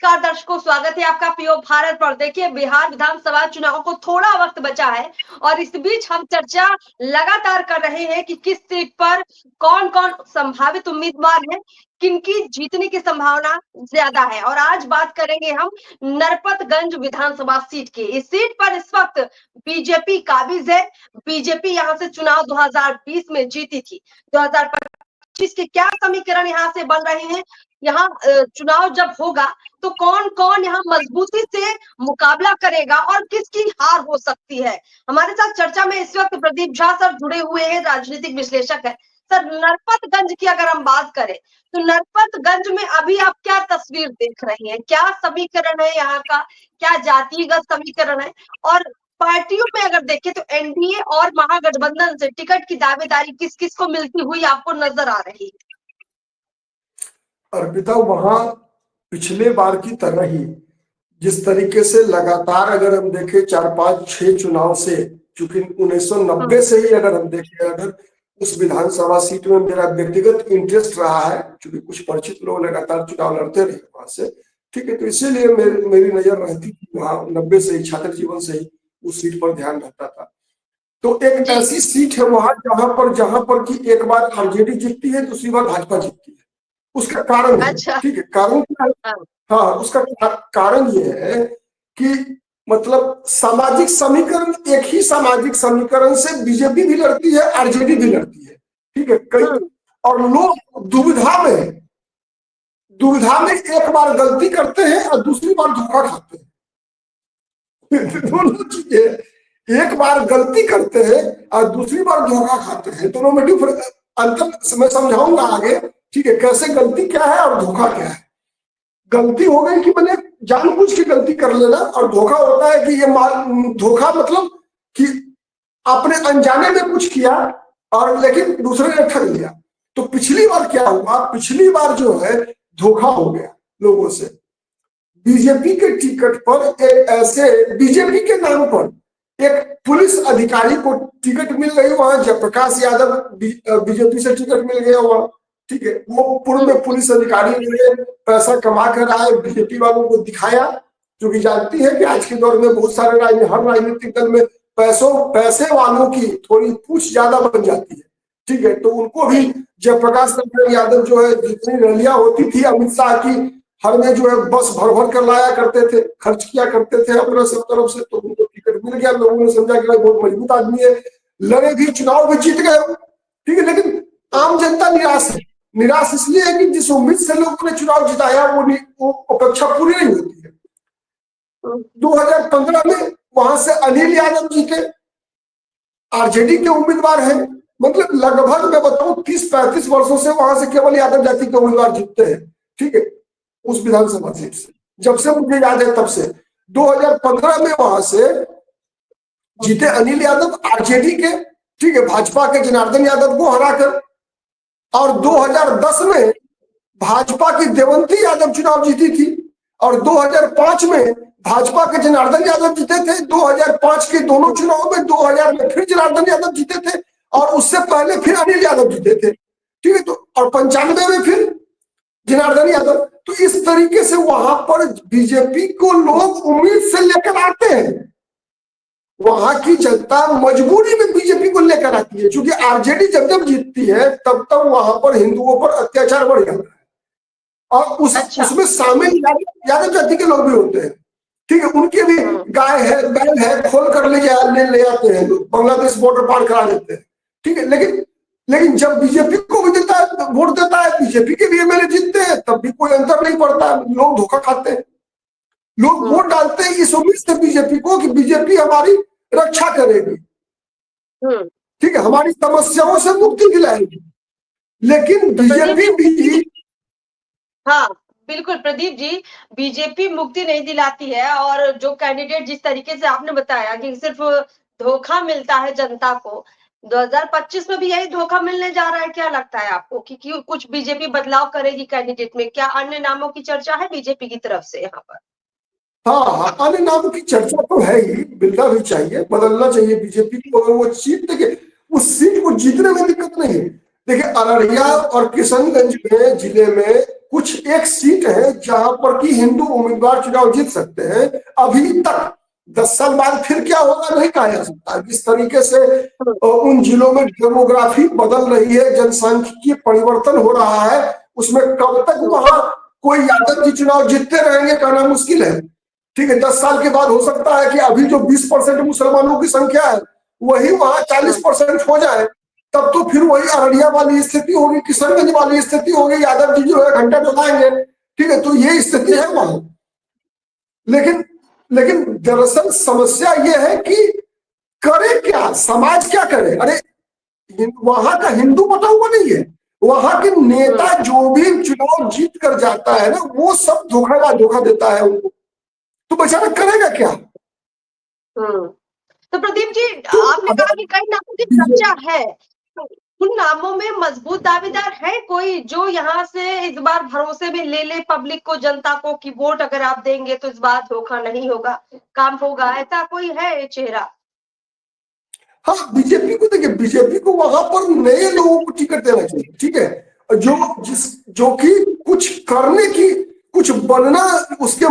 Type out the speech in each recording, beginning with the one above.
नमस्कार दर्शकों, स्वागत है आपका पीओ भारत पर। देखिए, बिहार विधानसभा चुनाव को थोड़ा वक्त बचा है और इस बीच हम चर्चा लगातार कर रहे हैं कि किस सीट पर कौन-कौन संभावित उम्मीदवार हैं, किनकी जीतने की संभावना ज्यादा है। और आज बात करेंगे हम नरपतगंज विधानसभा सीट की। इस सीट पर इस वक्त बीजेपी काबिज है। बीजेपी यहाँ से चुनाव 2020 में जीती थी। 2025 के क्या समीकरण यहाँ से बन रहे हैं, यहाँ चुनाव जब होगा तो कौन कौन यहाँ मजबूती से मुकाबला करेगा और किसकी हार हो सकती है। हमारे साथ चर्चा में इस वक्त प्रदीप झा सर जुड़े हुए हैं, राजनीतिक विश्लेषक है। सर, नरपतगंज की अगर हम बात करें तो नरपतगंज में अभी आप क्या तस्वीर देख रहे हैं, क्या समीकरण है यहाँ का, क्या जातिगत समीकरण है, और पार्टियों में अगर देखें तो एनडीए और महागठबंधन से टिकट की दावेदारी किस किस को मिलती हुई आपको नजर आ रही है। अर्पिता, वहां पिछले बार की तरह ही जिस तरीके से लगातार अगर हम देखें 4-5-6 चुनाव से, चूंकि 1990 से ही अगर हम देखें, अगर उस विधानसभा सीट में मेरा व्यक्तिगत इंटरेस्ट रहा है, क्योंकि कुछ परिचित लोग लगातार चुनाव लड़ते रहे वहां से, ठीक है, तो इसीलिए मेरी नजर रहती थी वहां 90 से ही, छात्र जीवन से ही उस सीट पर ध्यान रहता था। तो एक ऐसी सीट है वहां जहां पर कि एक बार आरजेडी जीतती है, दूसरी बार भाजपा जीतती है। उसका कारण है, अच्छा। ठीक है, कारण क्या है? हाँ, उसका कारण ये है कि मतलब सामाजिक समीकरण, एक ही सामाजिक समीकरण से बीजेपी भी लड़ती है, आरजेडी भी लड़ती है, ठीक है, कई, और लोग दुविधा में एक बार गलती करते हैं और दूसरी बार धोखा खाते हैं। दोनों चीजें, एक बार गलती करते हैं और दूसरी बार धोखा खाते हैं, दोनों में डिफरेंस, अंतर मैं समझाऊंगा आगे, ठीक है, कैसे गलती क्या है और धोखा क्या है। गलती हो गई कि मैंने जानबूझ के गलती कर लेना, और धोखा होता है कि ये धोखा मतलब कि आपने अनजाने में कुछ किया और लेकिन दूसरे ने ठग लिया। तो पिछली बार क्या हुआ, पिछली बार जो है धोखा हो गया लोगों से। बीजेपी के टिकट पर एक ऐसे, बीजेपी के नाम पर एक पुलिस अधिकारी को टिकट मिल गई वहां, जयप्रकाश यादव बीजेपी से टिकट मिल गया वहां, ठीक है, वो पूर्व में पुलिस अधिकारी ने पैसा कमा कर आए, बीजेपी वालों को दिखाया, क्योंकि जानती है कि आज के दौर में बहुत सारे हर राजनीतिक दल में पैसे वालों की थोड़ी पूछ ज्यादा बन जाती है, ठीक है, तो उनको भी जयप्रकाश यादव जो है, जितनी रैलियां होती थी अमित शाह की, हर में जो है बस भर भर कर लाया करते थे, खर्च किया करते थे अपने सब तरफ से, तो उनको टिकट मिल गया। लोगों ने समझा कि भाई बहुत मजबूत आदमी है, लड़े भी, चुनाव भी जीत गए, ठीक है, लेकिन आम जनता निराश है। निराश इसलिए है कि जिस उम्मीद से लोगों ने चुनाव जिताया वो अपेक्षा पूरी नहीं होती है। 2015 में वहां से अनिल यादव जीते, आरजेडी के उम्मीदवार हैं, मतलब लगभग मैं बताऊं 30-35 वर्षों से वहां से केवल यादव जाति के उम्मीदवार जीतते हैं, ठीक है, उस विधानसभा सीट से, जब से मुझे याद है तब से। 2015 में वहां से जीते अनिल यादव आरजेडी के, ठीक है, भाजपा के जनार्दन यादव को हराकर, और 2010 में भाजपा की देवंती यादव चुनाव जीती थी, और 2005 में भाजपा के जनार्दन यादव जीते थे। 2005 के दोनों चुनाव में 2000 में फिर जनार्दन यादव जीते थे, और उससे पहले फिर अनिल यादव जीते थे, ठीक है, तो और 95 में फिर जनार्दन यादव। तो इस तरीके से वहां पर बीजेपी को लोग उम्मीद से लेकर आते हैं, वहां की जनता मजबूरी में बीजेपी को लेकर आती है, क्योंकि आरजेडी जब जब जीतती है तब तब वहां पर हिंदुओं पर अत्याचार बढ़ जाता है, और उसमें शामिल यादव जाति के लोग भी होते हैं, ठीक है, उनके भी गाय है, बैल है, खोल कर ले आते हैं लोग, बांग्लादेश बॉर्डर पार करा देते हैं, ठीक है, लेकिन जब बीजेपी को भी देता है, वोट देता है, बीजेपी के भी एमएलए जीतते हैं, तब भी कोई अंतर नहीं पड़ता, लोग धोखा खाते हैं। लोग वोट डालते हैं इस उम्मीद से बीजेपी को कि बीजेपी हमारी रक्षा करेगी, ठीक है, हमारी समस्याओं से मुक्ति दिलाएगी, लेकिन बीजेपी भी, हाँ बिल्कुल प्रदीप जी, बीजेपी मुक्ति नहीं दिलाती है। और जो कैंडिडेट जिस तरीके से आपने बताया कि सिर्फ धोखा मिलता है जनता को, 2025 में भी यही धोखा मिलने जा रहा है। क्या लगता है आपको कि कुछ बीजेपी बदलाव करेगी कैंडिडेट में? क्या अन्य नामों की चर्चा है बीजेपी की तरफ से यहाँ पर? हाँ, अन्य नामों की चर्चा तो है ही, मिलना भी चाहिए, बदलना चाहिए बीजेपी को, अगर वो सीट, देखिए उस सीट को जीतने में दिक्कत नहीं है। देखिए अररिया और किशनगंज में जिले में कुछ एक सीट है जहां पर कि हिंदू उम्मीदवार चुनाव जीत सकते हैं। अभी तक 10 साल बाद फिर क्या होगा नहीं कहा जा सकता। जिस तरीके से उन जिलों में डेमोग्राफी बदल रही है, जनसांख्यिकीय परिवर्तन हो रहा है, उसमें कब तक वहां कोई यादव जी चुनाव जीतते रहेंगे कहना मुश्किल है। ठीक है, 10 साल के बाद हो सकता है कि अभी जो 20% मुसलमानों की संख्या है वही वहां 40% हो जाए, तब तो फिर वही अररिया वाली स्थिति होगी, किशनगंज वाली स्थिति होगी, यादव जी जो है घंटा डलाएंगे। ठीक है, तो ये स्थिति है वहां। लेकिन लेकिन दरअसल समस्या ये है कि करे क्या, समाज क्या करे। अरे वहां का हिंदू बटा हुआ नहीं है, वहां के नेता जो भी चुनाव जीत कर जाता है ना वो सब धोखा देता है उनको, तो बेचारा करेगा क्या। तो प्रदीप जी, तो आपने कहा कि कई नामों की चर्चा है, तो उन नामों में मजबूत दावेदार है कोई जो यहाँ से इस बार भरोसे में ले ले पब्लिक को, जनता को, कि वोट अगर आप देंगे तो इस बार धोखा नहीं होगा, काम होगा, ऐसा कोई है चेहरा? हाँ, बीजेपी को देखिए, बीजेपी को वहां पर नए लोगों को टिकट देना चाहिए। ठीक है, जो कि कुछ करने की, कुछ बनना उसका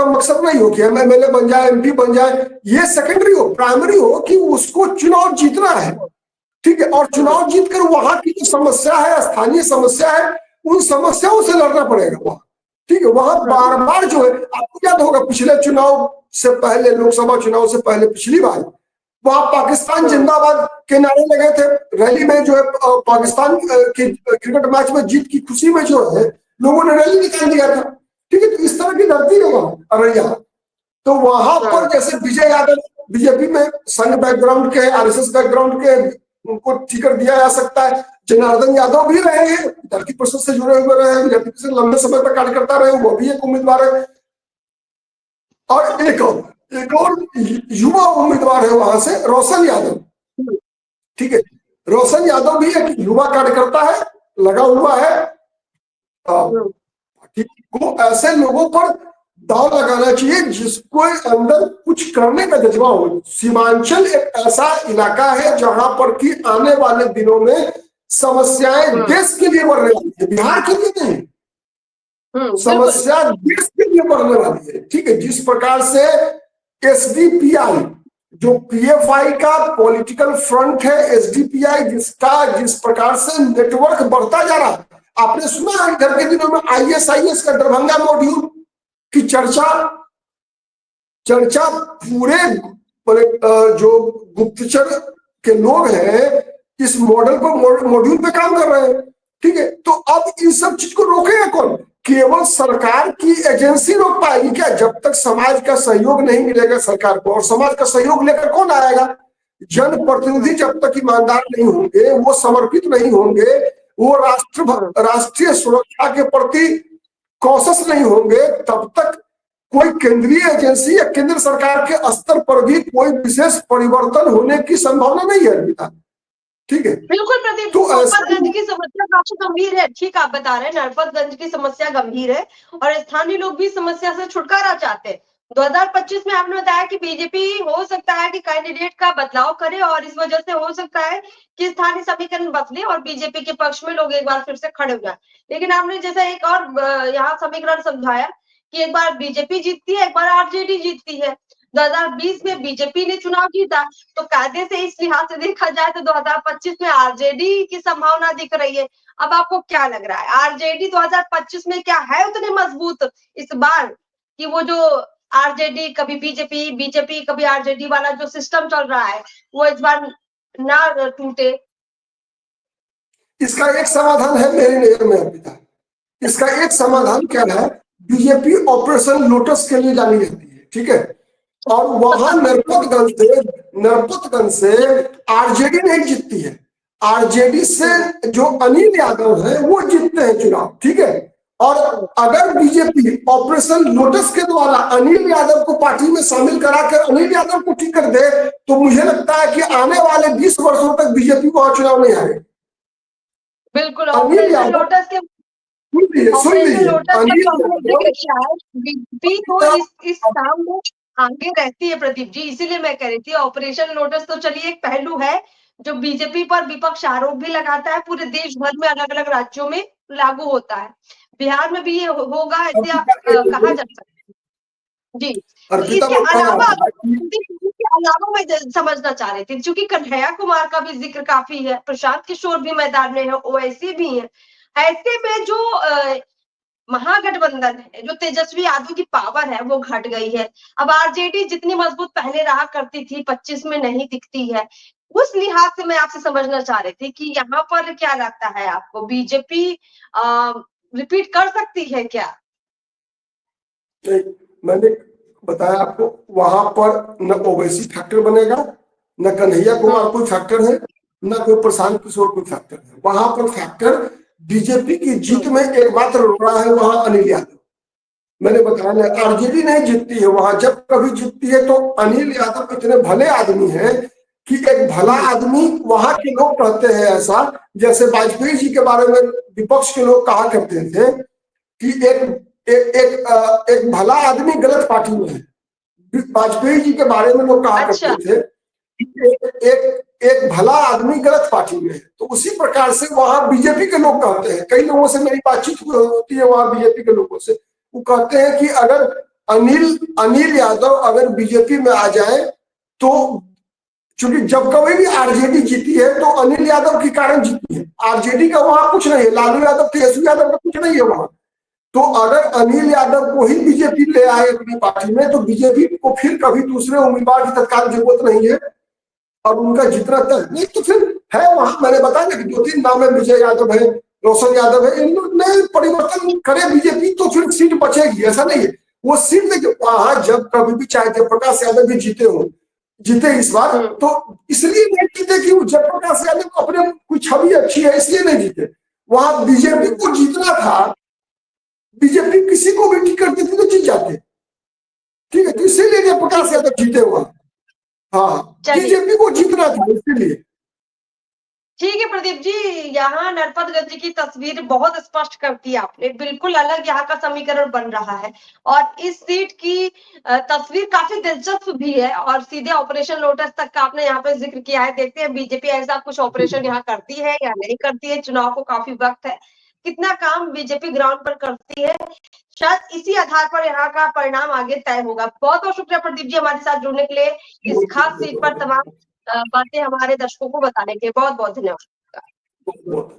मकसद नहीं हो कि एमएलए बन जाए, एमपी बन जाए, ये सेकेंडरी हो, प्राइमरी हो कि उसको चुनाव जीतना है। ठीक है, और चुनाव जीतकर वहां की जो समस्या है, स्थानीय समस्या है, उन समस्याओं से लड़ना पड़ेगा वहां। ठीक है, वहां बार बार जो है, आपको याद होगा पिछले चुनाव से पहले, लोकसभा चुनाव से पहले पिछली बार वहां पाकिस्तान जिंदाबाद के नारे लगे थे रैली में, जो है पाकिस्तान के क्रिकेट मैच में जीत की खुशी में जो है लोगों ने रैली निकाल दिया था। ठीक है, तो इस तरह की धरती है वहां अररिया। तो वहां पर जैसे विजय यादव बीजेपी में संघ बैकग्राउंड के, आरएसएस बैकग्राउंड के, उनको टिकट दिया जा सकता है। जनार्दन यादव भी रहे हैं, धरती परिषद से जुड़े हुए रहे हैं, बीजेपी से लंबे समय तक कार्यकर्ता रहे, वो भी एक उम्मीदवार है। और एक और युवा उम्मीदवार है वहां से, रोशन यादव। ठीक है, रोशन यादव भी एक युवा कार्यकर्ता है, लगा हुआ है। ठीक, को ऐसे लोगों पर दाव लगाना चाहिए जिसको अंदर कुछ करने का जज्बा हो। सीमांचल एक ऐसा इलाका है जहां पर कि आने वाले दिनों में समस्याएं देश के लिए बढ़ने वाली है, बिहार के लिए नहीं। समस्या देश के लिए बढ़ने वाली है। ठीक है, जिस प्रकार से एसडीपीआई जो पीएफआई का पॉलिटिकल फ्रंट है, एसडीपीआई जिस प्रकार से नेटवर्क बढ़ता जा रहा है, आपने सुना है इधर के दिनों में आईएसआईएस का दरभंगा मॉड्यूल की चर्चा पूरे जो गुप्तचर के लोग हैं इस मॉडल पर, मॉड्यूल पे काम कर रहे हैं। ठीक है, तो अब इन सब चीज को रोकेगा कौन? केवल सरकार की एजेंसी रोक पाएगी क्या? जब तक समाज का सहयोग नहीं मिलेगा सरकार को, और समाज का सहयोग लेकर कौन आएगा? जनप्रतिनिधि जब तक ईमानदार नहीं होंगे, वो समर्पित नहीं होंगे, वो राष्ट्रीय सुरक्षा के प्रति कॉशस नहीं होंगे, तब तक कोई केंद्रीय एजेंसी या केंद्र सरकार के स्तर पर भी कोई विशेष परिवर्तन होने की संभावना नहीं है अभी तक। ठीक है, बिल्कुल प्रदीप, तो नरपतगंज की समस्या काफी गंभीर है। ठीक आप बता रहे हैं, नरपतगंज की समस्या गंभीर है और स्थानीय लोग भी समस्या से छुटकारा चाहते हैं। 2025 में आपने बताया कि बीजेपी हो सकता है कि कैंडिडेट का बदलाव करे और इस वजह से हो सकता है कि स्थानीय समीकरण बदले और बीजेपी के पक्ष में लोग एक बार फिर से खड़े हो जाए। लेकिन आपने जैसे एक और यहाँ समीकरण समझाया कि एक बार बीजेपी जीतती है, एक बार आरजेडी जीतती है। 2020 में बीजेपी ने चुनाव जीता, तो कायदे से इस लिहाज से देखा जाए तो 2025 में आरजेडी की संभावना दिख रही है। अब आपको क्या लग रहा है, आरजेडी 2025 में क्या है उतने मजबूत इस बार कि वो जो आरजेडी कभी बीजेपी, बीजेपी कभी आरजेडी वाला जो सिस्टम चल रहा है वो इस बार ना टूटे? इसका एक समाधान है मेरी नजर में अभी तक। इसका एक समाधान क्या है? बीजेपी ऑपरेशन लोटस के लिए जानी जाती है। ठीक है, और वहां नरपतगंज से आरजेडी नहीं जीतती है, आरजेडी से जो अनिल यादव है वो जीतते हैं चुनाव। ठीक है, और अगर बीजेपी ऑपरेशन लोटस के द्वारा अनिल यादव को पार्टी में शामिल कराकर अनिल यादव को टिकट दे, तो मुझे लगता है कि आने वाले 20 वर्षों तक बीजेपी वहां चुनाव नहीं हारेगी। बिल्कुल, अनिल यादव लोटस के सुन लीजिए, अनिल यादव बीजेपी तो इस काम में आगे रहती है प्रदीप जी, इसीलिए मैं कह रही थी ऑपरेशन लोटस तो चलिए एक पहलू है जो बीजेपी पर विपक्ष आरोप भी लगाता है, पूरे देश भर में अलग अलग राज्यों में लागू होता है। बिहार में भी ये होगा ऐसे आप अर्पिता एक कहा है, जा सकता है जी। तो अर्पिता इसके बताया अलावा था कि इसके अलावा मैं समझना चाह रही थी, क्योंकि कन्हैया कुमार का भी जिक्र काफी है, प्रशांत किशोर भी मैदान में है, ओवैसी भी है। ऐसे में जो महागठबंधन है, जो तेजस्वी यादव की पावर है वो घट गई है। अब आरजेडी जितनी मजबूत पहले रहा करती थी 25 में नहीं दिखती है। उस लिहाज से मैं आपसे समझना चाह रही थी कि यहाँ पर क्या लगता है आपको, बीजेपी रिपीट कर सकती है क्या? मैंने बताया आपको, वहां पर न ओवैसी फैक्टर बनेगा, न कन्हैया कुमार कोई फैक्टर है, न कोई प्रशांत किशोर कोई फैक्टर है। वहां पर फैक्टर बीजेपी की जीत में एकमात्र रहा है, वहां अनिल यादव। मैंने बताया ना, आरजेडी नहीं जीतती है वहां, जब कभी जीतती है तो अनिल यादव इतने भले आदमी हैं कि एक भला आदमी, वहां के लोग कहते हैं ऐसा, जैसे वाजपेयी जी के बारे में विपक्ष के लोग कहा करते थे कि एक भला आदमी गलत पार्टी में है। वाजपेयी जी के बारे में लोग कहा अच्छा। करते थे कि एक भला आदमी गलत पार्टी में है। तो उसी प्रकार से वहां बीजेपी के लोग कहते हैं, कई लोगों से मेरी बातचीत होती है वहां बीजेपी के लोगों से, वो कहते हैं कि अगर अनिल यादव अगर बीजेपी में आ जाए तो, क्योंकि जब कभी भी आरजेडी जीती है तो अनिल यादव के कारण जीती है, आरजेडी का वहां कुछ नहीं है, लालू यादव तेजस्वी यादव का कुछ नहीं है वहां। तो अगर अनिल यादव को ही बीजेपी ले आए अपनी पार्टी में तो बीजेपी को फिर कभी दूसरे उम्मीदवार की तत्काल जरूरत नहीं है, और उनका जितना तक नहीं तो फिर है वहां। मैंने बताया ना कि 2-3 नाम है, विजय यादव है, रोशन यादव है, इन लोग नए परिवर्तन करे बीजेपी तो फिर सीट बचेगी, ऐसा नहीं है। वो सीट देखिए वहां जब कभी भी चाहे जयप्रकाश यादव भी जीते इस बार, तो इसलिए नहीं जीते कि जयप्रकाश यादव को अपने कोई छवि अच्छी है इसलिए नहीं जीते, वहां बीजेपी को जीतना था। बीजेपी किसी को भी टिकट देती तो जीत जाते, ठीक है, तो इसीलिए जयप्रकाश यादव जीते वहां। हाँ, बीजेपी को जीतना था इसलिए। ठीक है प्रदीप जी, यहाँ नरपतगंज की तस्वीर बहुत स्पष्ट करती है आपने, बिल्कुल अलग यहाँ का समीकरण बन रहा है। और इस सीट की तस्वीर काफी दिलचस्प भी है, और सीधे ऑपरेशन लोटस तक का आपने यहाँ पे जिक्र किया है। देखते हैं बीजेपी ऐसा कुछ ऑपरेशन यहाँ करती है या नहीं करती है, चुनाव को काफी वक्त है, कितना काम बीजेपी ग्राउंड पर करती है, शायद इसी आधार पर यहाँ का परिणाम आगे तय होगा। बहुत बहुत शुक्रिया प्रदीप जी हमारे साथ जुड़ने के लिए, इस खास सीट पर तमाम बातें हमारे दर्शकों को बताने के लिए बहुत बहुत धन्यवाद।